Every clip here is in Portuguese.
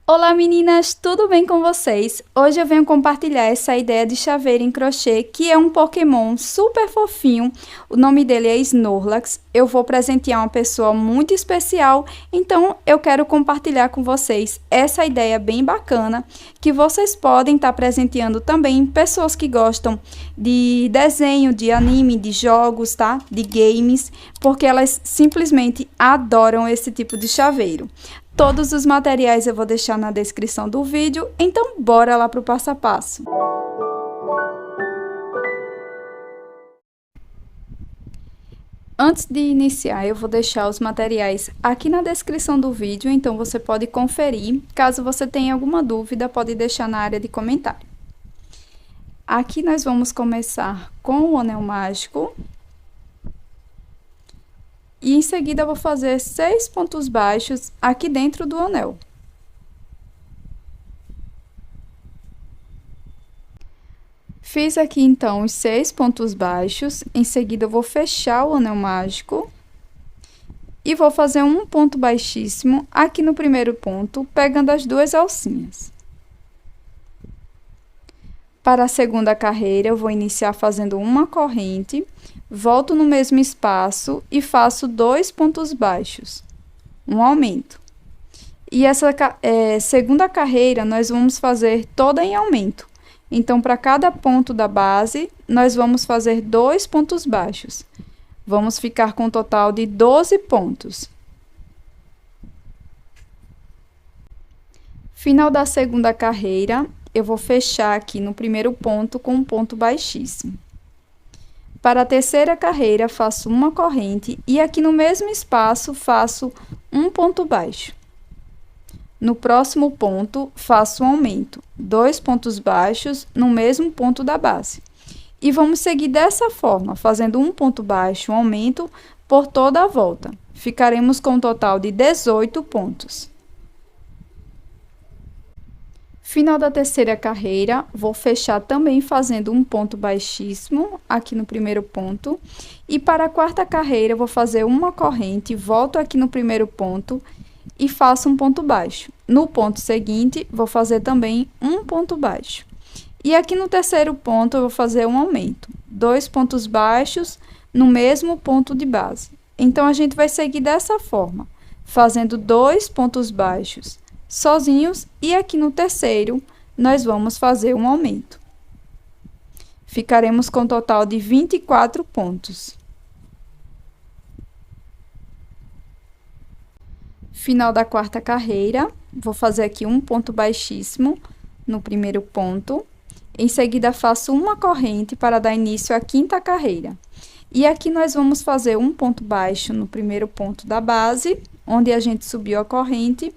Olá meninas, tudo bem com vocês? Hoje eu venho compartilhar essa ideia de chaveiro em crochê, que é um Pokémon super fofinho. O nome dele é Snorlax. Eu vou presentear uma pessoa muito especial, então eu quero compartilhar com vocês essa ideia bem bacana, que vocês podem estar presenteando também pessoas que gostam de desenho, de anime, de jogos, tá? De games, porque elas simplesmente adoram esse tipo de chaveiro. Todos os materiais eu vou deixar na descrição do vídeo, então bora lá para o passo a passo. Antes de iniciar, eu vou deixar os materiais aqui na descrição do vídeo, então você pode conferir. Caso você tenha alguma dúvida, pode deixar na área de comentário. Aqui nós vamos começar com o anel mágico. E em seguida eu vou fazer 6 pontos baixos aqui dentro do anel. Fiz aqui então os 6 pontos baixos, em seguida eu vou fechar o anel mágico e vou fazer um ponto baixíssimo aqui no primeiro ponto, pegando as duas alcinhas. Para a segunda carreira, eu vou iniciar fazendo uma corrente, volto no mesmo espaço e faço 2 pontos baixos, um aumento. E essa segunda carreira, nós vamos fazer toda em aumento. Então, para cada ponto da base, nós vamos fazer 2 pontos baixos. Vamos ficar com um total de 12 pontos. Final da segunda carreira, eu vou fechar aqui no primeiro ponto com um ponto baixíssimo. Para a terceira carreira, faço uma corrente e aqui no mesmo espaço faço um ponto baixo. No próximo ponto, faço um aumento, 2 pontos baixos no mesmo ponto da base. E vamos seguir dessa forma, fazendo um ponto baixo, um aumento por toda a volta. Ficaremos com um total de 18 pontos. Final da terceira carreira, vou fechar também fazendo um ponto baixíssimo aqui no primeiro ponto. E para a quarta carreira, vou fazer uma corrente, volto aqui no primeiro ponto e faço um ponto baixo. No ponto seguinte, vou fazer também um ponto baixo. E aqui no terceiro ponto, eu vou fazer um aumento, 2 pontos baixos no mesmo ponto de base. Então, a gente vai seguir dessa forma, fazendo 2 pontos baixos sozinhos e aqui no terceiro nós vamos fazer um aumento. Ficaremos com um total de 24 pontos. Final da quarta carreira, vou fazer aqui um ponto baixíssimo no primeiro ponto. Em seguida, faço uma corrente para dar início à quinta carreira. E aqui nós vamos fazer um ponto baixo no primeiro ponto da base, onde a gente subiu a corrente.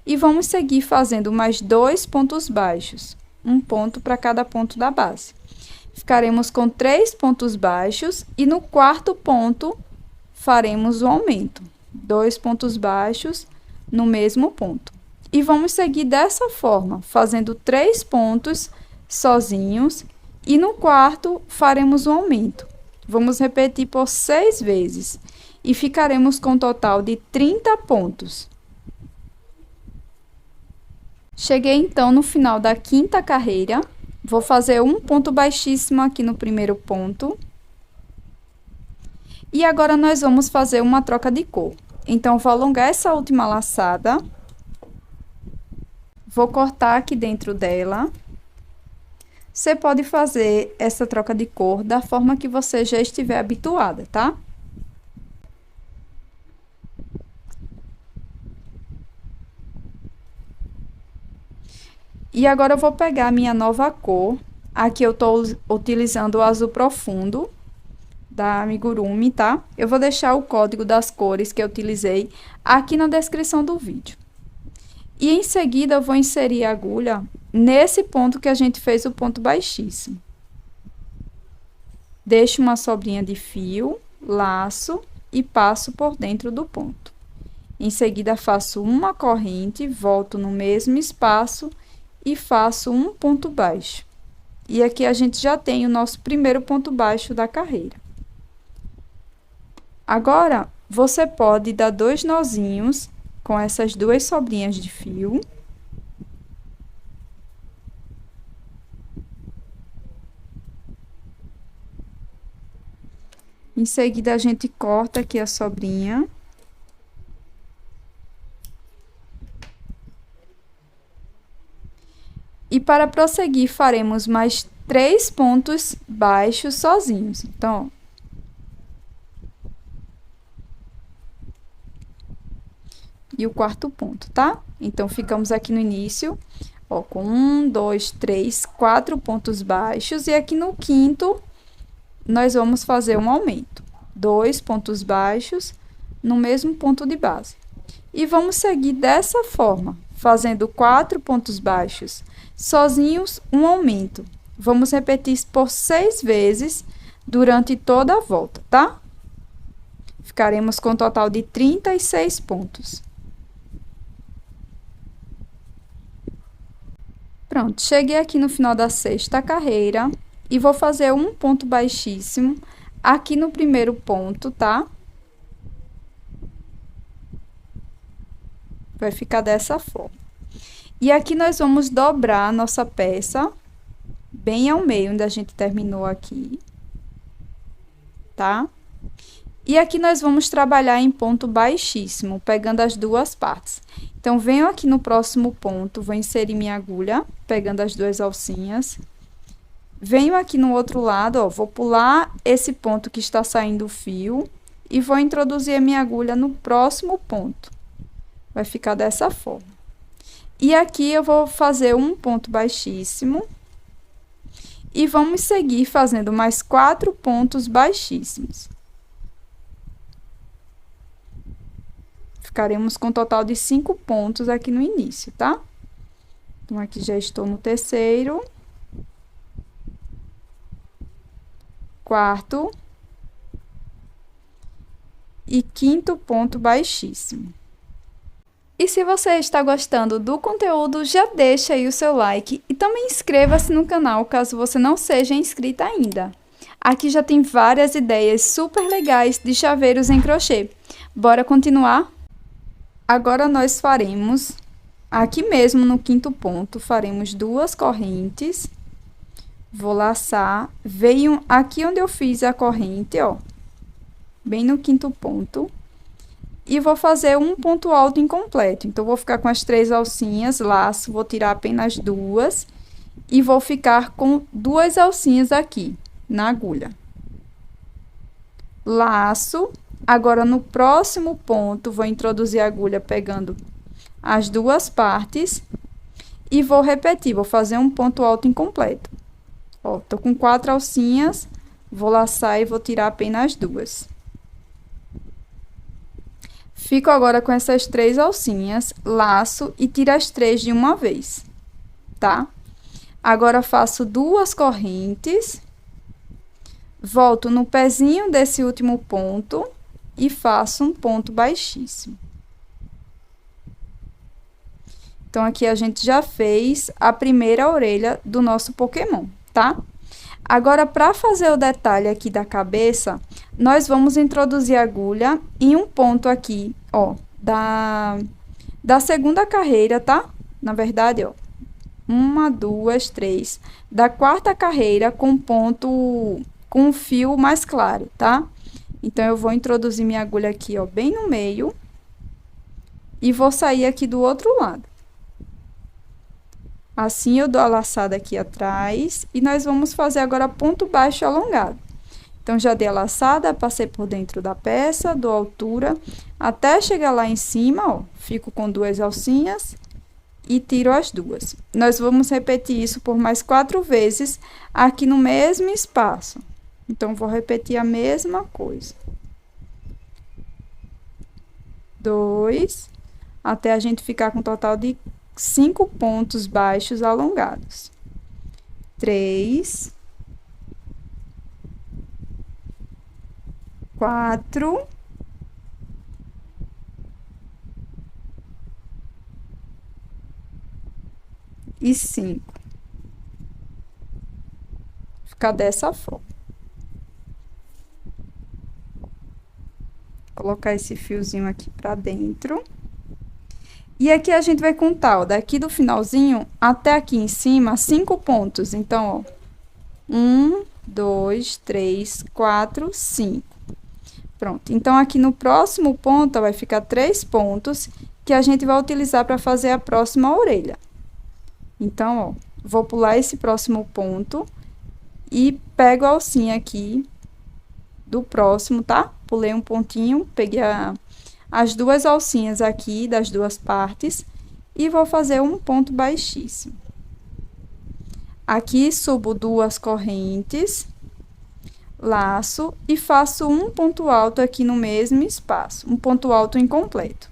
E vamos seguir fazendo mais 2 pontos baixos, um ponto para cada ponto da base. Ficaremos com 3 pontos baixos e no quarto ponto faremos o aumento, 2 pontos baixos no mesmo ponto. E vamos seguir dessa forma, fazendo 3 pontos sozinhos e no quarto faremos o aumento. Vamos repetir por 6 vezes e ficaremos com um total de 30 pontos. Cheguei então no final da quinta carreira, vou fazer um ponto baixíssimo aqui no primeiro ponto. E agora nós vamos fazer uma troca de cor. Então, vou alongar essa última laçada. Vou cortar aqui dentro dela. Você pode fazer essa troca de cor da forma que você já estiver habituada, tá? E agora eu vou pegar a minha nova cor. Aqui eu tô utilizando o azul profundo da Amigurumi, tá? Eu vou deixar o código das cores que eu utilizei aqui na descrição do vídeo. E em seguida eu vou inserir a agulha nesse ponto que a gente fez o ponto baixíssimo. Deixo uma sobrinha de fio, laço e passo por dentro do ponto. Em seguida faço uma corrente, volto no mesmo espaço e faço um ponto baixo. E aqui a gente já tem o nosso primeiro ponto baixo da carreira. Agora, você pode dar 2 nozinhos com essas 2 sobrinhas de fio. Em seguida, a gente corta aqui a sobrinha. E para prosseguir, faremos mais 3 pontos baixos sozinhos. Então, ó. E o quarto ponto, tá? Então, ficamos aqui no início, ó, com 1, 2, 3, 4 pontos baixos. E aqui no quinto, nós vamos fazer um aumento. 2 pontos baixos no mesmo ponto de base. E vamos seguir dessa forma, fazendo 4 pontos baixos sozinhos, um aumento. Vamos repetir isso por 6 vezes durante toda a volta, tá? Ficaremos com um total de 36 pontos. Pronto, cheguei aqui no final da sexta carreira e vou fazer um ponto baixíssimo aqui no primeiro ponto, tá? Vai ficar dessa forma. E aqui nós vamos dobrar a nossa peça bem ao meio, onde a gente terminou aqui, tá? E aqui nós vamos trabalhar em ponto baixíssimo, pegando as duas partes. Então, venho aqui no próximo ponto, vou inserir minha agulha, pegando as duas alcinhas. Venho aqui no outro lado, ó, vou pular esse ponto que está saindo o fio e vou introduzir a minha agulha no próximo ponto. Vai ficar dessa forma. E aqui eu vou fazer um ponto baixíssimo. E vamos seguir fazendo mais 4 pontos baixíssimos. Ficaremos com um total de 5 pontos aqui no início, tá? Então, aqui já estou no terceiro. Quarto. E quinto ponto baixíssimo. E se você está gostando do conteúdo, já deixa aí o seu like e também inscreva-se no canal caso você não seja inscrita ainda. Aqui já tem várias ideias super legais de chaveiros em crochê. Bora continuar? Agora, nós faremos, aqui mesmo no quinto ponto, faremos 2 correntes. Vou laçar, venho aqui onde eu fiz a corrente, ó, bem no quinto ponto. E vou fazer um ponto alto incompleto. Então, vou ficar com as 3 alcinhas, laço, vou tirar apenas 2. E vou ficar com 2 alcinhas aqui, na agulha. Laço. Agora, no próximo ponto, vou introduzir a agulha pegando as 2 partes. E vou repetir, vou fazer um ponto alto incompleto. Ó, tô com 4 alcinhas, vou laçar e vou tirar apenas 2. Fico agora com essas 3 alcinhas, laço e tiro as 3 de uma vez, tá? Agora, faço 2 correntes, volto no pezinho desse último ponto e faço um ponto baixíssimo. Então, aqui a gente já fez a primeira orelha do nosso Pokémon, tá? Agora, para fazer o detalhe aqui da cabeça, nós vamos introduzir a agulha em um ponto aqui, ó, da segunda carreira, tá? Na verdade, ó, 1, 2, 3, da quarta carreira com ponto, com um fio mais claro, tá? Então, eu vou introduzir minha agulha aqui, ó, bem no meio e vou sair aqui do outro lado. Assim, eu dou a laçada aqui atrás e nós vamos fazer agora ponto baixo alongado. Então, já dei a laçada, passei por dentro da peça, dou altura, até chegar lá em cima, ó, fico com 2 alcinhas e tiro as 2. Nós vamos repetir isso por mais 4 vezes aqui no mesmo espaço. Então, vou repetir a mesma coisa. 2, até a gente ficar com um total de 5 pontos baixos alongados. 3, 4, e 5. Fica dessa forma. Colocar esse fiozinho aqui pra dentro. E aqui a gente vai contar, ó, daqui do finalzinho até aqui em cima, 5 pontos. Então, ó, 1, 2, 3, 4, 5. Pronto. Então, aqui no próximo ponto, ó, vai ficar 3 pontos que a gente vai utilizar para fazer a próxima orelha. Então, ó, vou pular esse próximo ponto e pego a alcinha aqui do próximo, tá? Pulei um pontinho, peguei as duas alcinhas aqui das duas partes e vou fazer um ponto baixíssimo. Aqui subo 2 correntes, laço e faço um ponto alto aqui no mesmo espaço, um ponto alto incompleto.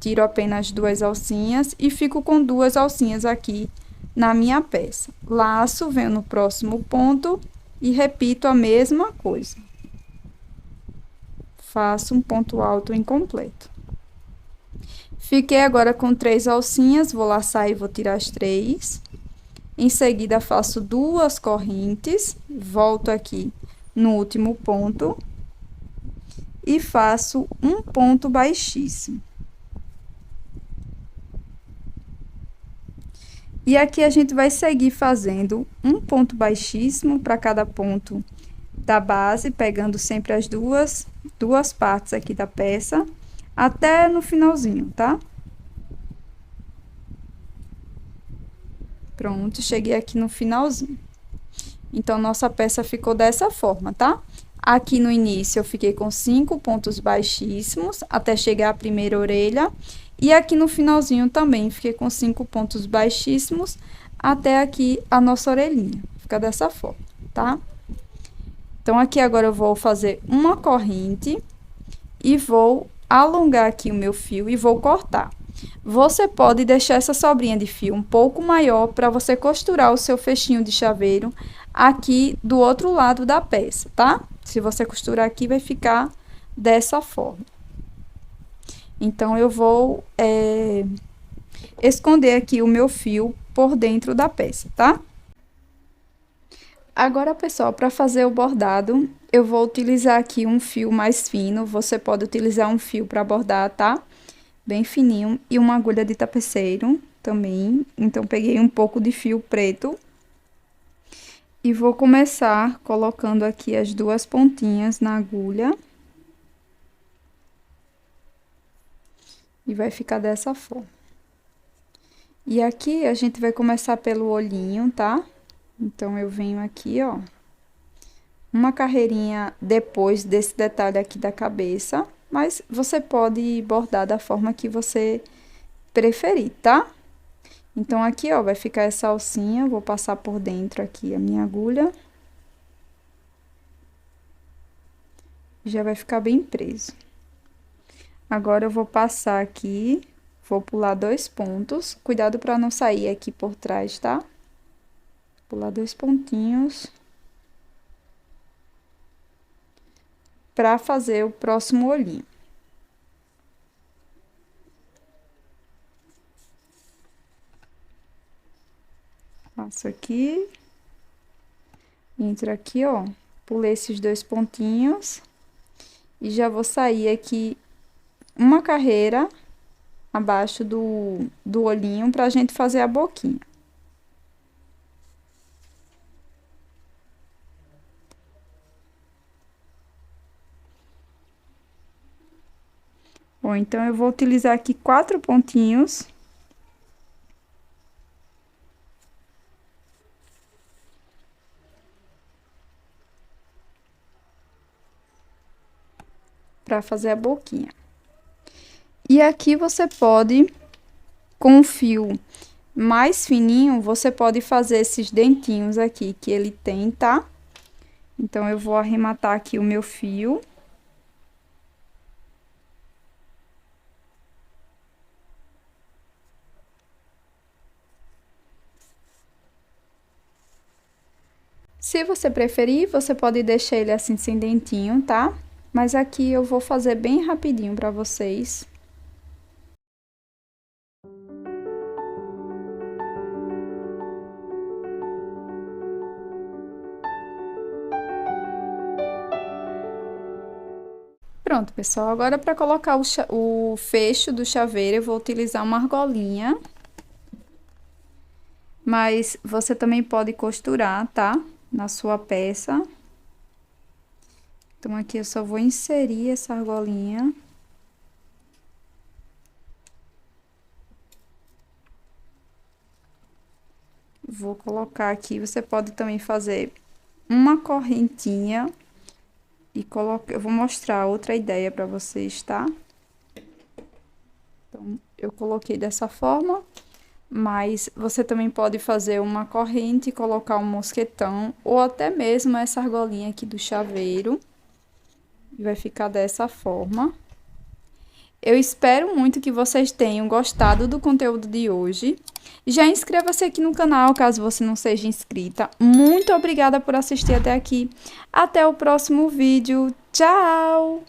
Tiro apenas 2 alcinhas e fico com 2 alcinhas aqui na minha peça. Laço, venho no próximo ponto e repito a mesma coisa. Faço um ponto alto incompleto. Fiquei agora com 3 alcinhas, vou laçar e vou tirar as 3. Em seguida, faço 2 correntes, volto aqui no último ponto e faço um ponto baixíssimo. E aqui a gente vai seguir fazendo um ponto baixíssimo para cada ponto da base, pegando sempre as duas partes aqui da peça, até no finalzinho, tá? Pronto, cheguei aqui no finalzinho. Então, nossa peça ficou dessa forma, tá? Aqui no início, eu fiquei com 5 pontos baixíssimos, até chegar à primeira orelha. E aqui no finalzinho também, fiquei com 5 pontos baixíssimos, até aqui a nossa orelhinha. Fica dessa forma, tá? Então, aqui agora eu vou fazer uma corrente e vou alongar aqui o meu fio e vou cortar. Você pode deixar essa sobrinha de fio um pouco maior para você costurar o seu fechinho de chaveiro aqui do outro lado da peça, tá? Se você costurar aqui, vai ficar dessa forma. Então, eu vou esconder aqui o meu fio por dentro da peça, tá? Agora, pessoal, para fazer o bordado, eu vou utilizar aqui um fio mais fino. Você pode utilizar um fio para bordar, tá? Bem fininho, e uma agulha de tapeceiro também. Então, peguei um pouco de fio preto. E vou começar colocando aqui as 2 pontinhas na agulha. E vai ficar dessa forma. E aqui, a gente vai começar pelo olhinho, tá? Então, eu venho aqui, ó, uma carreirinha depois desse detalhe aqui da cabeça, mas você pode bordar da forma que você preferir, tá? Então, aqui, ó, vai ficar essa alcinha, vou passar por dentro aqui a minha agulha. Já vai ficar bem preso. Agora, eu vou passar aqui, vou pular 2 pontos, cuidado para não sair aqui por trás, tá? Pular 2 pontinhos para fazer o próximo olhinho. Passo aqui, entro aqui, ó, pulei esses 2 pontinhos e já vou sair aqui uma carreira abaixo do olhinho pra gente fazer a boquinha. Bom, então, eu vou utilizar aqui 4 pontinhos. Para fazer a boquinha. E aqui você pode, com o fio mais fininho, você pode fazer esses dentinhos aqui que ele tem, tá? Então, eu vou arrematar aqui o meu fio. Se você preferir, você pode deixar ele assim sem dentinho, tá? Mas aqui eu vou fazer bem rapidinho para vocês. Pronto, pessoal. Agora, para colocar o fecho do chaveiro, eu vou utilizar uma argolinha. Mas você também pode costurar, tá? Na sua peça. Então, aqui eu só vou inserir essa argolinha. Vou colocar aqui, você pode também fazer uma correntinha e colocar, eu vou mostrar outra ideia para vocês, tá? Então, eu coloquei dessa forma, mas você também pode fazer uma corrente e colocar um mosquetão, ou até mesmo essa argolinha aqui do chaveiro, e vai ficar dessa forma. Eu espero muito que vocês tenham gostado do conteúdo de hoje. Já inscreva-se aqui no canal, caso você não seja inscrita. Muito obrigada por assistir até aqui. Até o próximo vídeo. Tchau!